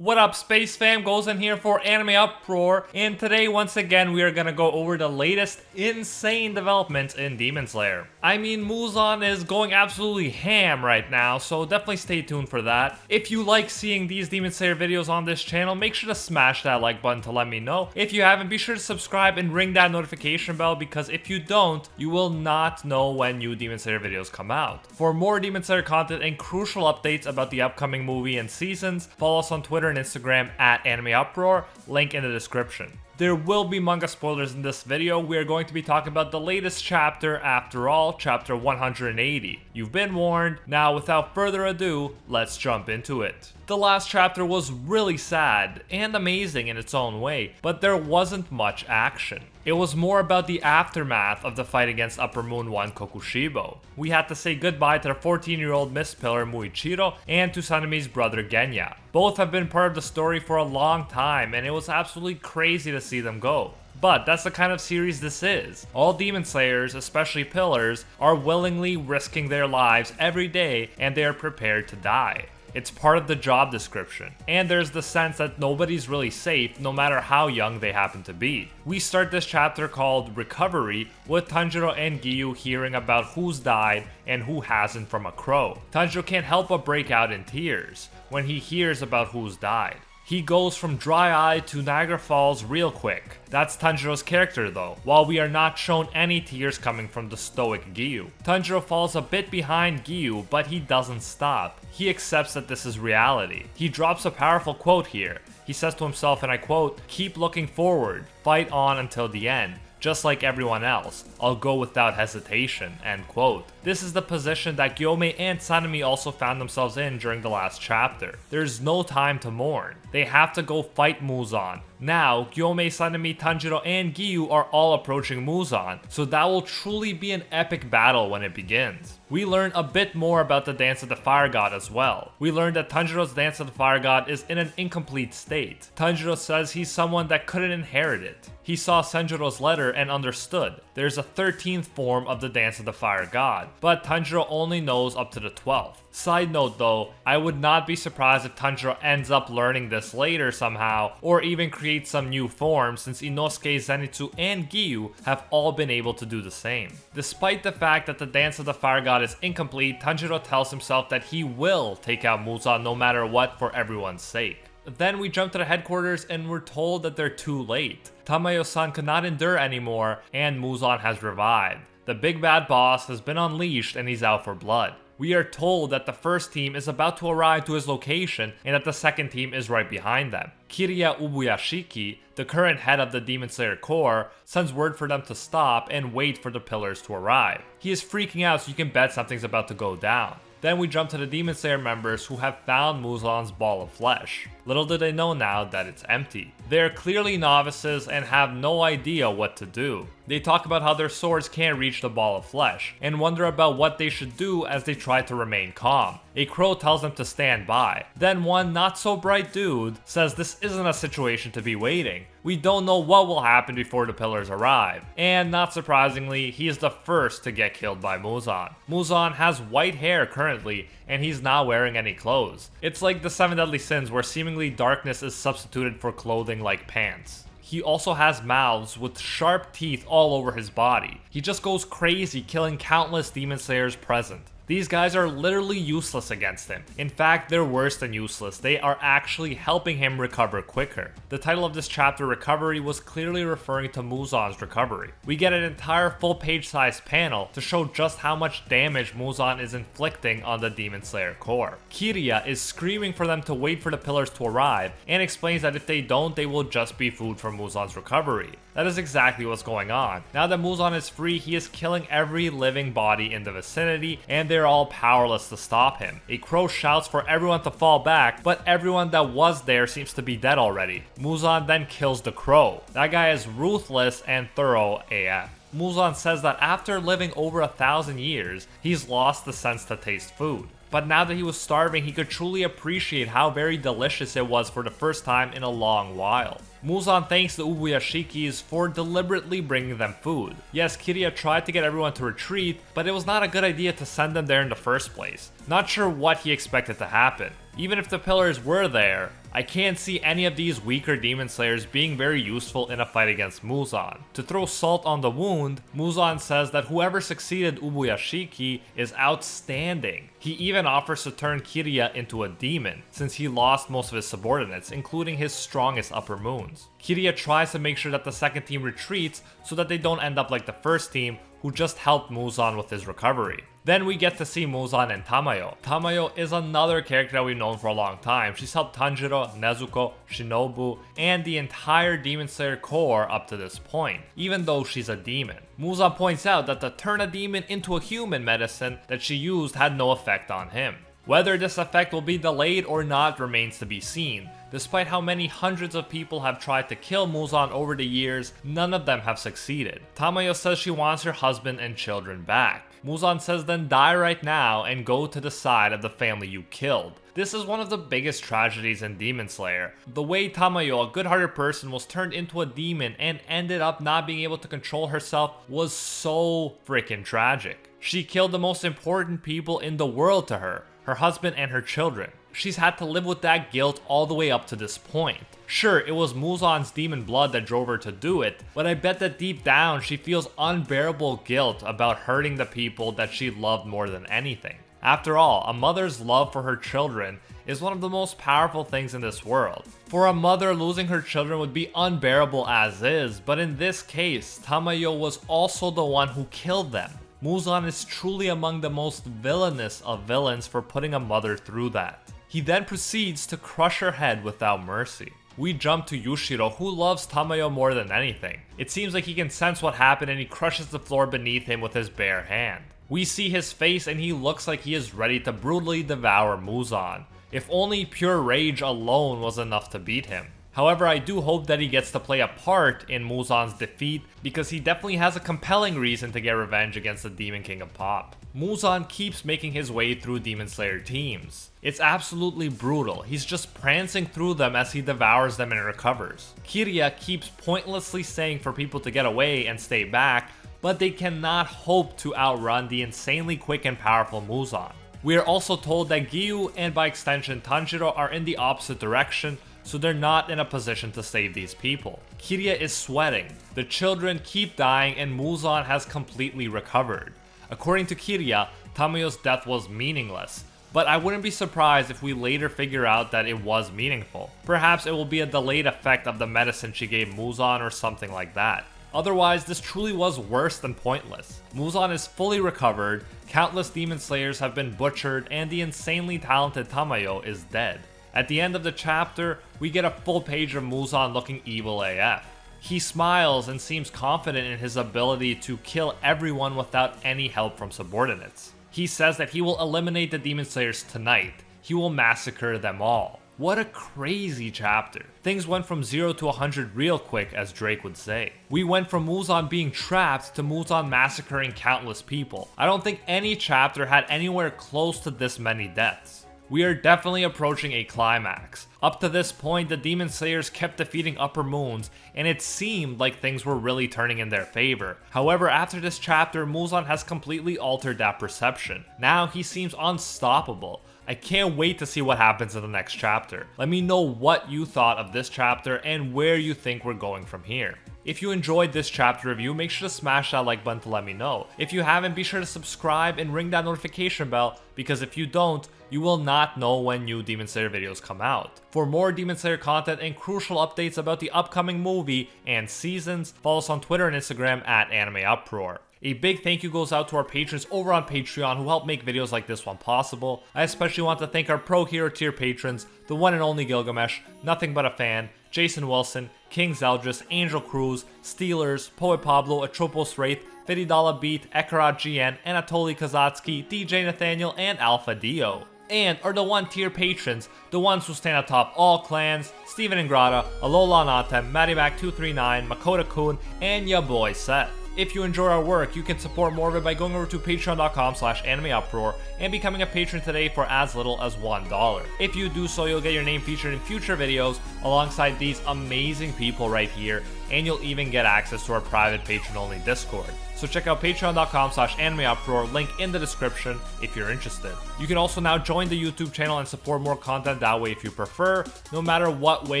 What up, Space Fam? Goes in here for AnimeUproar, and today, once again, we are gonna go over the latest insane developments in Demon Slayer. I mean, Muzan is going absolutely ham right now, so definitely stay tuned for that. If you like seeing these Demon Slayer videos on this channel, make sure to smash that like button to let me know. If you haven't, be sure to subscribe and ring that notification bell, because if you don't, you will not know when new Demon Slayer videos come out. For more Demon Slayer content and crucial updates about the upcoming movie and seasons, follow us on Twitter and Instagram at AnimeUproar, link in the description. There will be manga spoilers in this video. We are going to be talking about the latest chapter, after all, chapter 180. You've been warned. Now, without further ado, let's jump into it. The last chapter was really sad and amazing in its own way, but there wasn't much action. It was more about the aftermath of the fight against Upper Moon 1 Kokushibo. We had to say goodbye to the 14-year-old Miss Pillar Muichiro and to Sanemi's brother Genya. Both have been part of the story for a long time, and it was absolutely crazy to see them go. But that's the kind of series this is. All Demon Slayers, especially Pillars, are willingly risking their lives every day, and they are prepared to die. It's part of the job description, and there's the sense that nobody's really safe no matter how young they happen to be. We start this chapter called Recovery with Tanjiro and Giyu hearing about who's died and who hasn't from a crow. Tanjiro can't help but break out in tears when he hears about who's died. He goes from dry eye to Niagara Falls real quick. That's Tanjiro's character though, while we are not shown any tears coming from the stoic Giyu. Tanjiro falls a bit behind Giyu, but he doesn't stop. He accepts that this is reality. He drops a powerful quote here. He says to himself, and I quote, "Keep looking forward, fight on until the end. Just like everyone else, I'll go without hesitation," end quote. This is the position that Gyomei and Sanemi also found themselves in during the last chapter. There's no time to mourn. They have to go fight Muzan. Now, Gyomei, Sanemi, Tanjiro, and Giyu are all approaching Muzan, so that will truly be an epic battle when it begins. We learn a bit more about the Dance of the Fire God as well. We learn that Tanjiro's Dance of the Fire God is in an incomplete state. Tanjiro says he's someone that couldn't inherit it. He saw Senjiro's letter and understood. There's a 13th form of the Dance of the Fire God, but Tanjiro only knows up to the 12th. Side note though, I would not be surprised if Tanjiro ends up learning this later somehow, or even creates some new form, since Inosuke, Zenitsu, and Giyu have all been able to do the same. Despite the fact that the Dance of the Fire God is incomplete, Tanjiro tells himself that he will take out Muzan no matter what for everyone's sake. Then we jump to the headquarters and we're told that they're too late. Tamayo-san could not endure anymore and Muzan has revived. The big bad boss has been unleashed and he's out for blood. We are told that the first team is about to arrive to his location and that the second team is right behind them. Kiriya Ubuyashiki, the current head of the Demon Slayer Corps, sends word for them to stop and wait for the pillars to arrive. He is freaking out, so you can bet something's about to go down. Then we jump to the Demon Slayer members who have found Muzan's ball of flesh. Little do they know now that it's empty. They are clearly novices and have no idea what to do. They talk about how their swords can't reach the ball of flesh, and wonder about what they should do as they try to remain calm. A crow tells them to stand by. Then one not so bright dude says this isn't a situation to be waiting. We don't know what will happen before the pillars arrive. And not surprisingly, he is the first to get killed by Muzan. Muzan has white hair currently, and he's not wearing any clothes. It's like the 7 Deadly Sins where seemingly darkness is substituted for clothing like pants. He also has mouths with sharp teeth all over his body. He just goes crazy, killing countless Demon Slayers present. These guys are literally useless against him. In fact, they're worse than useless. They are actually helping him recover quicker. The title of this chapter, Recovery, was clearly referring to Muzan's recovery. We get an entire full page sized panel to show just how much damage Muzan is inflicting on the Demon Slayer Corps. Kiriya is screaming for them to wait for the pillars to arrive and explains that if they don't, they will just be food for Muzan's recovery. That is exactly what's going on. Now that Muzan is free, he is killing every living body in the vicinity, and they're all powerless to stop him. A crow shouts for everyone to fall back, but everyone that was there seems to be dead already. Muzan then kills the crow. That guy is ruthless and thorough AF. Muzan says that after living over 1,000 years, he's lost the sense to taste food. But now that he was starving, he could truly appreciate how very delicious it was for the first time in a long while. Muzan thanks the Ubuyashikis for deliberately bringing them food. Yes, Kiriya tried to get everyone to retreat, but it was not a good idea to send them there in the first place. Not sure what he expected to happen. Even if the pillars were there, I can't see any of these weaker Demon Slayers being very useful in a fight against Muzan. To throw salt on the wound, Muzan says that whoever succeeded Ubuyashiki is outstanding. He even offers to turn Kiriya into a demon, since he lost most of his subordinates, including his strongest upper moons. Kiriya tries to make sure that the second team retreats so that they don't end up like the first team, who just helped Muzan with his recovery. Then we get to see Muzan and Tamayo. Tamayo is another character that we've known for a long time. She's helped Tanjiro, Nezuko, Shinobu, and the entire Demon Slayer Corps up to this point, even though she's a demon. Muzan points out that the turn a demon into a human medicine that she used had no effect on him. Whether this effect will be delayed or not remains to be seen. Despite how many hundreds of people have tried to kill Muzan over the years, none of them have succeeded. Tamayo says she wants her husband and children back. Muzan says then die right now and go to the side of the family you killed. This is one of the biggest tragedies in Demon Slayer. The way Tamayo, a good-hearted person, was turned into a demon and ended up not being able to control herself was so freaking tragic. She killed the most important people in the world to her husband and her children. She's had to live with that guilt all the way up to this point. Sure, it was Muzan's demon blood that drove her to do it, but I bet that deep down she feels unbearable guilt about hurting the people that she loved more than anything. After all, a mother's love for her children is one of the most powerful things in this world. For a mother, losing her children would be unbearable as is, but in this case, Tamayo was also the one who killed them. Muzan is truly among the most villainous of villains for putting a mother through that. He then proceeds to crush her head without mercy. We jump to Yushiro, who loves Tamayo more than anything. It seems like he can sense what happened and he crushes the floor beneath him with his bare hand. We see his face and he looks like he is ready to brutally devour Muzan. If only pure rage alone was enough to beat him. However, I do hope that he gets to play a part in Muzan's defeat because he definitely has a compelling reason to get revenge against the Demon King of Pop. Muzan keeps making his way through Demon Slayer teams. It's absolutely brutal. He's just prancing through them as he devours them and recovers. Kiriya keeps pointlessly saying for people to get away and stay back, but they cannot hope to outrun the insanely quick and powerful Muzan. We are also told that Giyu and by extension Tanjiro are in the opposite direction, so they're not in a position to save these people. Kiriya is sweating, the children keep dying, and Muzan has completely recovered. According to Kiriya, Tamayo's death was meaningless, but I wouldn't be surprised if we later figure out that it was meaningful. Perhaps it will be a delayed effect of the medicine she gave Muzan or something like that. Otherwise, this truly was worse than pointless. Muzan is fully recovered, countless Demon Slayers have been butchered, and the insanely talented Tamayo is dead. At the end of the chapter, we get a full page of Muzan looking evil AF. He smiles and seems confident in his ability to kill everyone without any help from subordinates. He says that he will eliminate the Demon Slayers tonight. He will massacre them all. What a crazy chapter. Things went from 0 to 100 real quick, as Drake would say. We went from Muzan being trapped to Muzan massacring countless people. I don't think any chapter had anywhere close to this many deaths. We are definitely approaching a climax. Up to this point, the Demon Slayers kept defeating upper moons, and it seemed like things were really turning in their favor. However, after this chapter, Muzan has completely altered that perception. Now he seems unstoppable. I can't wait to see what happens in the next chapter. Let me know what you thought of this chapter and where you think we're going from here. If you enjoyed this chapter review, make sure to smash that like button to let me know. If you haven't, be sure to subscribe and ring that notification bell, because if you don't, you will not know when new Demon Slayer videos come out. For more Demon Slayer content and crucial updates about the upcoming movie and seasons, follow us on Twitter and Instagram at AnimeUproar. A big thank you goes out to our patrons over on Patreon who help make videos like this one possible. I especially want to thank our Pro Hero tier patrons, the one and only Gilgamesh, Nothing But a Fan, Jason Wilson, King Zeldris, Angel Cruz, Steelers, Poet Pablo, Atropos Wraith, $50 Beat, Ekarat GN, Anatoly Kazatsky, DJ Nathaniel, and Alpha Dio. And are the 1-tier patrons, the ones who stand atop all clans, Steven Ingrata, Alola Anatem, Matty Mac 239, Makoto Kun, and ya boy Seth. If you enjoy our work, you can support more of it by going over to patreon.com/AnimeUproar and becoming a patron today for as little as $1. If you do so, you'll get your name featured in future videos alongside these amazing people right here, and you'll even get access to our private patron-only Discord. So check out patreon.com/AnimeUproar, link in the description if you're interested. You can also now join the YouTube channel and support more content that way if you prefer. No matter what way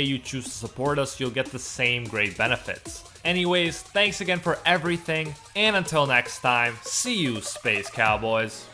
you choose to support us, you'll get the same great benefits. Anyways, thanks again for everything, and until next time, see you, Space Cowboys.